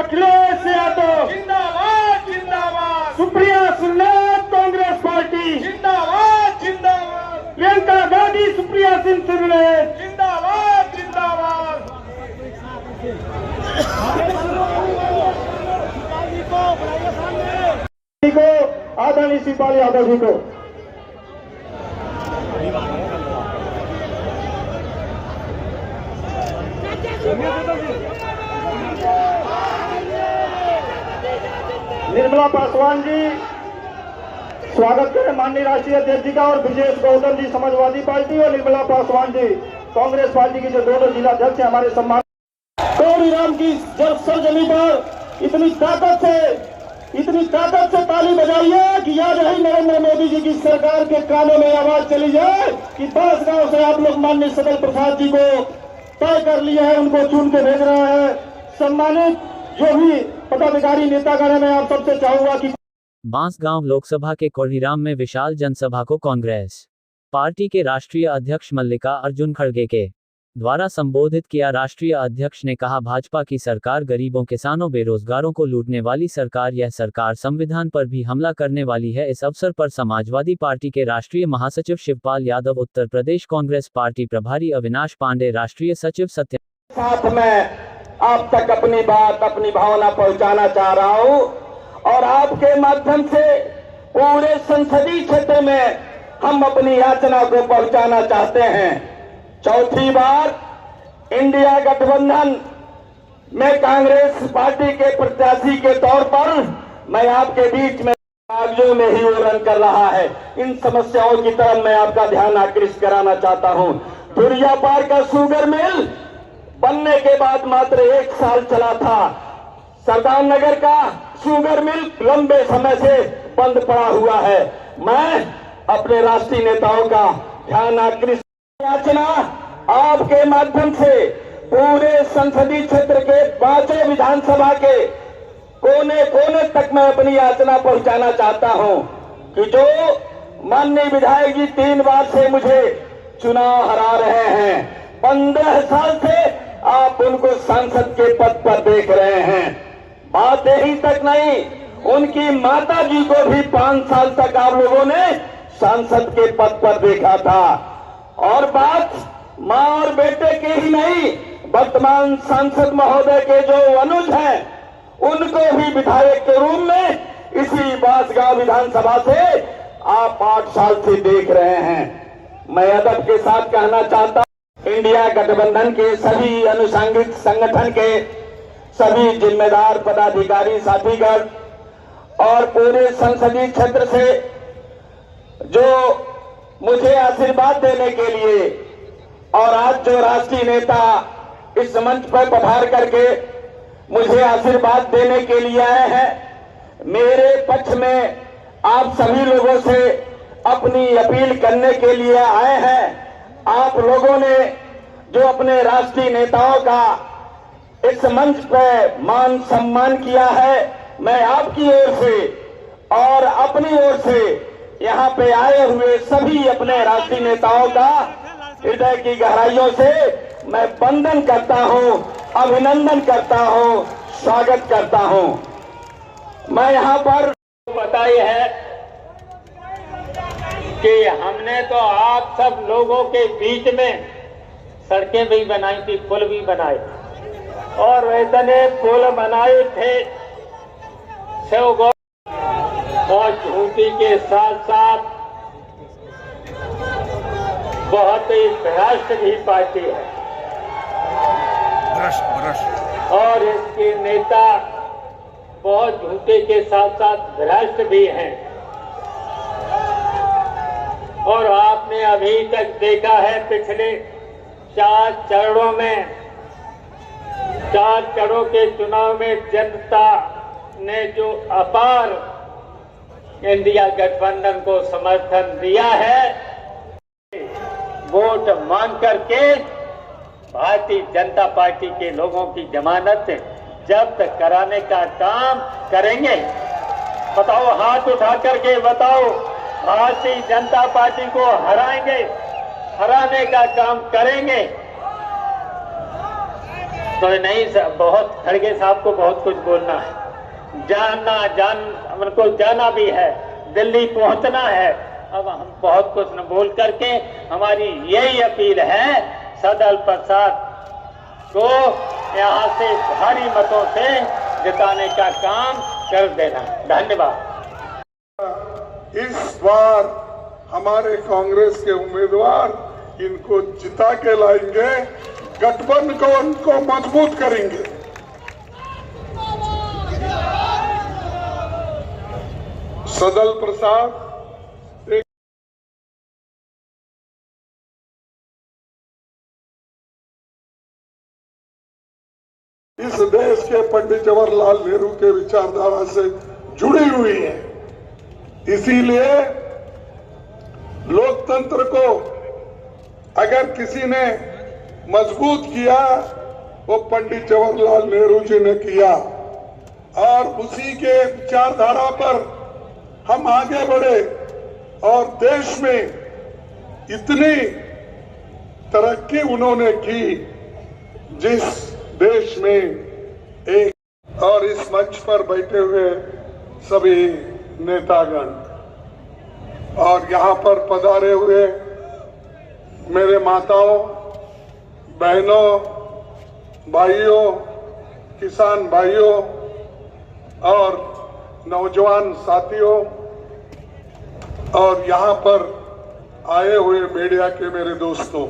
अखिलेश यादव जिंदाबाद जिंदाबाद, सुप्रिया सुले कांग्रेस पार्टी जिंदाबाद जिंदाबाद, प्रियंका गांधी सुप्रिया सिंह सुले जिंदाबाद जिंदाबाद। को आदरणीय शिवपाल यादव जी को निर्मला पासवान जी स्वागत करें माननीय राष्ट्रीय अध्यक्ष जी का, और ब्रजेश गौतम जी समाजवादी पार्टी और निर्मला पासवान जी कांग्रेस पार्टी के जो दोनों जिला अध्यक्ष हैं हमारे सम्मान। कोढ़ीराम की सरजमी पर इतनी ताकत से ताली बजाइए कि याद रही नरेंद्र मोदी जी की सरकार के कानों में आवाज चली जाए कि 10 गांव से आप लोग माननीय सदल प्रसाद जी को तय कर लिया है, उनको चुन के भेज रहा है। सम्मानित जो भी पदाधिकारी नेतागण है, मैं आप सबसे चाहूंगा कि बांसगांव लोकसभा के कोढ़ीराम में विशाल जनसभा को कांग्रेस पार्टी के राष्ट्रीय अध्यक्ष मल्लिका अर्जुन खड़गे के द्वारा संबोधित किया। राष्ट्रीय अध्यक्ष ने कहा, भाजपा की सरकार गरीबों, किसानों, बेरोजगारों को लूटने वाली सरकार, यह सरकार संविधान पर भी हमला करने वाली है। इस अवसर पर समाजवादी पार्टी के राष्ट्रीय महासचिव शिवपाल यादव, उत्तर प्रदेश कांग्रेस पार्टी प्रभारी अविनाश पांडे, राष्ट्रीय सचिव सत्य साथ में आप तक अपनी बात, अपनी भावना पहुंचाना चाह रहा हूं और आपके माध्यम से पूरे संसदीय क्षेत्र में हम अपनी याचना को पहुंचाना चाहते हैं। चौथी बार इंडिया गठबंधन में कांग्रेस पार्टी के प्रत्याशी के तौर पर मैं आपके बीच में कागजों में ही ओरन कर रहा है। इन समस्याओं की तरफ मैं आपका ध्यान आकृष्ट कराना चाहता हूं। धुरिया पार का शुगर मिल बनने के बाद मात्र 1 साल चला था। सरदार नगर का शुगर मिल लंबे समय से बंद पड़ा हुआ है। मैं अपने राष्ट्रीय नेताओं का ध्यान आकृष्ट याचना आपके माध्यम से पूरे संसदीय क्षेत्र के 5 विधानसभा के कोने कोने तक मैं अपनी याचना पहुंचाना चाहता हूं कि जो माननीय विधायक जी 3 बार से मुझे चुनाव हरा रहे हैं, 15 साल से आप उनको सांसद के पद पर देख रहे हैं। बात यही तक नहीं, उनकी माता जी को भी 5 साल तक आप लोगों ने सांसद के पद पर देखा था। और बात मां और बेटे की ही नहीं, वर्तमान सांसद महोदय के जो अनुज हैं उनको भी विधायक के रूप में इसी बांसगांव विधानसभा से आप 8 साल से देख रहे हैं। मैं अदब के साथ कहना चाहता हूं, इंडिया गठबंधन के सभी अनुषंगिक संगठन के सभी जिम्मेदार पदाधिकारी साथीगण और पूरे संसदीय क्षेत्र से जो मुझे आशीर्वाद देने के लिए और आज जो राष्ट्रीय नेता इस मंच पर पधार करके मुझे आशीर्वाद देने के लिए आए हैं, मेरे पक्ष में आप सभी लोगों से अपनी अपील करने के लिए आए हैं। आप लोगों ने जो अपने राष्ट्रीय नेताओं का इस मंच पर मान सम्मान किया है, मैं आपकी ओर से और अपनी ओर से यहाँ पे आए हुए सभी अपने राष्ट्रीय नेताओं का हृदय की गहराइयों से मैं वंदन करता हूँ, अभिनंदन करता हूँ, स्वागत करता हूँ। मैं यहाँ पर बताई है कि हमने तो आप सब लोगों के बीच में सड़कें भी बनाई थी, पुल भी बनाए और इतने पुल बनाए थे और झूठी के साथ साथ बहुत ही भ्रष्ट भी पार्टी है और इसके नेता बहुत झूठे के साथ साथ भ्रष्ट भी हैं। और आपने अभी तक देखा है पिछले 4 चरणों में 4 चरणों के चुनाव में जनता ने जो अपार इंडिया गठबंधन को समर्थन दिया है, वोट मांग करके भारतीय जनता पार्टी के लोगों की जमानत जब्त कराने का काम करेंगे। बताओ, हाथ उठा करके बताओ, भारतीय जनता पार्टी को हराएंगे, हराने का काम करेंगे। तो नहीं, बहुत खड़गे साहब को बहुत कुछ बोलना है, हमको जाना भी है, दिल्ली पहुंचना है। अब हम बहुत कुछ न बोल करके हमारी यही अपील है, सदल प्रसाद को यहाँ से भारी मतों से जिताने का काम कर देना। धन्यवाद। इस बार हमारे कांग्रेस के उम्मीदवार इनको जिता के लाएंगे, गठबंधन को उनको मजबूत करेंगे। सदल प्रसाद इस देश के पंडित जवाहरलाल नेहरू के विचारधारा से जुड़ी हुई है, इसीलिए लोकतंत्र को अगर किसी ने मजबूत किया वो पंडित जवाहरलाल नेहरू जी ने किया, और उसी के विचारधारा पर हम आगे बढ़े और देश में इतनी तरक्की उन्होंने की, जिस देश में एक और इस मंच पर बैठे हुए सभी नेतागण और यहाँ पर पधारे हुए मेरे माताओं, बहनों, भाइयों, किसान भाइयों और नौजवान साथियों, और यहाँ पर आए हुए मीडिया के मेरे दोस्तों,